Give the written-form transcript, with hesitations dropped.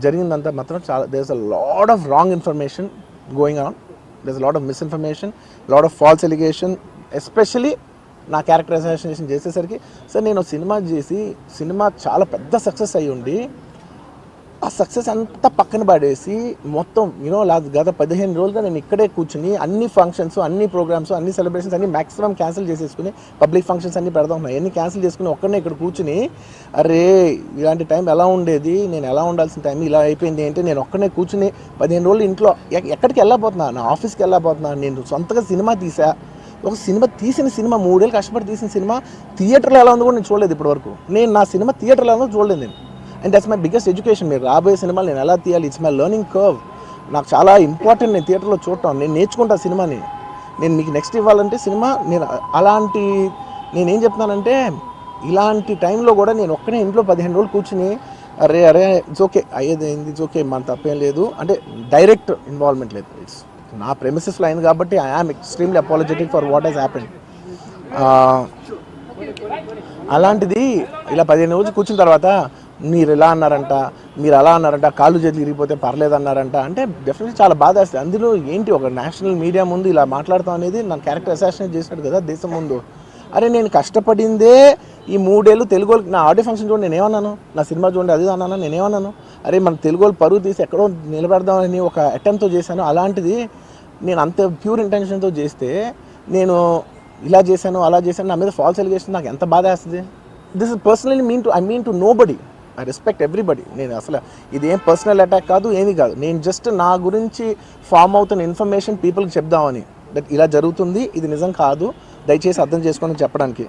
జరిగిందంతా మాత్రం చాలా there is a lot of wrong information going on, there is a lot of misinformation, lot of false allegation, especially నా character assassination చేసేసరికి. Sir నేను cinema చేసి cinema చాలా పెద్ద సక్సెస్ అయ్యి ఉండి ఆ సక్సెస్ అంతా పక్కన పడేసి మొత్తం గత 15 రోజులుగా నేను ఇక్కడే కూర్చుని అన్ని ఫంక్షన్స్, అన్ని ప్రోగ్రామ్స్, అన్ని సెలబ్రేషన్స్ అన్ని మ్యాక్సిమం క్యాన్సిల్ చేసేసుకుని పబ్లిక్ ఫంక్షన్స్ అన్ని పెడతా ఉన్నాయి. అన్ని క్యాన్సిల్ చేసుకుని ఒక్కడనే ఇక్కడ కూర్చుని అరే ఇలాంటి టైం ఎలా ఉండేది, నేను ఎలా ఉండాల్సిన టైం ఇలా అయిపోయింది అంటే నేను ఒక్కడనే కూర్చుని 15 రోజులు ఇంట్లో ఎక్కడికి వెళ్ళబోతున్నా, నా ఆఫీస్కి వెళ్ళబోతున్నా. నేను సొంతగా సినిమా తీసా, ఒక సినిమా తీసిన సినిమా 3 ఏళ్ళు కష్టపడి తీసిన సినిమా థియేటర్లో ఎలా ఉందో కూడా నేను చూడలేదు ఇప్పటివరకు. నేను నా సినిమా థియేటర్లో ఎలా ఉందో చూడలేదు నేను. And that's my biggest education. మీరు రాబోయే సినిమాలు నేను ఎలా తీయాలి, ఇట్స్ మై లెర్నింగ్ కర్వ్. నాకు చాలా ఇంపార్టెంట్ నేను థియేటర్లో చూడటం, నేను నేర్చుకుంటా సినిమాని. నేను మీకు నెక్స్ట్ ఇవ్వాలంటే సినిమా నేను అలాంటి నేనేం చెప్తున్నానంటే ఇలాంటి టైంలో కూడా నేను ఒక్కనే ఇంట్లో 15 రోజులు కూర్చుని అరే ఇట్స్ ఓకే అయ్యేది అయింది, ఇట్స్ ఓకే మన తప్పేం లేదు అంటే డైరెక్ట్ ఇన్వాల్వ్మెంట్ లేదు. ఇట్స్ నా ప్రెమిసెస్లో అయింది కాబట్టి I am extremely apologetic for what he's happened. అలాంటిది ఇలా 15 రోజులు కూర్చున్న తర్వాత మీరు ఇలా అన్నారంట, మీరు అలా అన్నారంట, కాళ్ళు చేతులు ఇరిగిపోతే పర్లేదు అన్నారంట అంటే డెఫినెట్లీ చాలా బాధ వేస్తుంది. అందులో ఏంటి ఒక నేషనల్ మీడియా ముందు ఇలా మాట్లాడతాం అనేది నా క్యారెక్టర్ అసాసినేట్ చేసినట్టు కదా దేశం ముందు. అరే నేను కష్టపడిందే ఈ 3 ఏళ్ళు తెలుగు నా ఆడియో ఫంక్షన్ చూడండి నేనేమన్నాను, నా సినిమా చూడండి అది అన్నాను, నేనేమన్నాను అరే మన తెలుగు పరువు తీసి ఎక్కడో నిలబెడదామని ఒక అటెంప్ట్తో చేశాను. అలాంటిది నేను అంత ప్యూర్ ఇంటెన్షన్తో చేస్తే నేను ఇలా చేశాను అలా చేశాను, నా మీద ఫాల్స్ ఎలిగేషన్ నాకు ఎంత బాధ వేస్తుంది. This is personally I mean to nobody, I respect everybody. నేను అసలు ఇదేం పర్సనల్ అటాక్ కాదు, ఏమీ కాదు. నేను జస్ట్ నా గురించి ఫామ్ అవుతున్న ఇన్ఫర్మేషన్ పీపుల్కి చెప్దామని, దట్ ఇలా జరుగుతుంది, ఇది నిజం కాదు, దయచేసి అర్థం చేసుకొని చెప్పడానికి.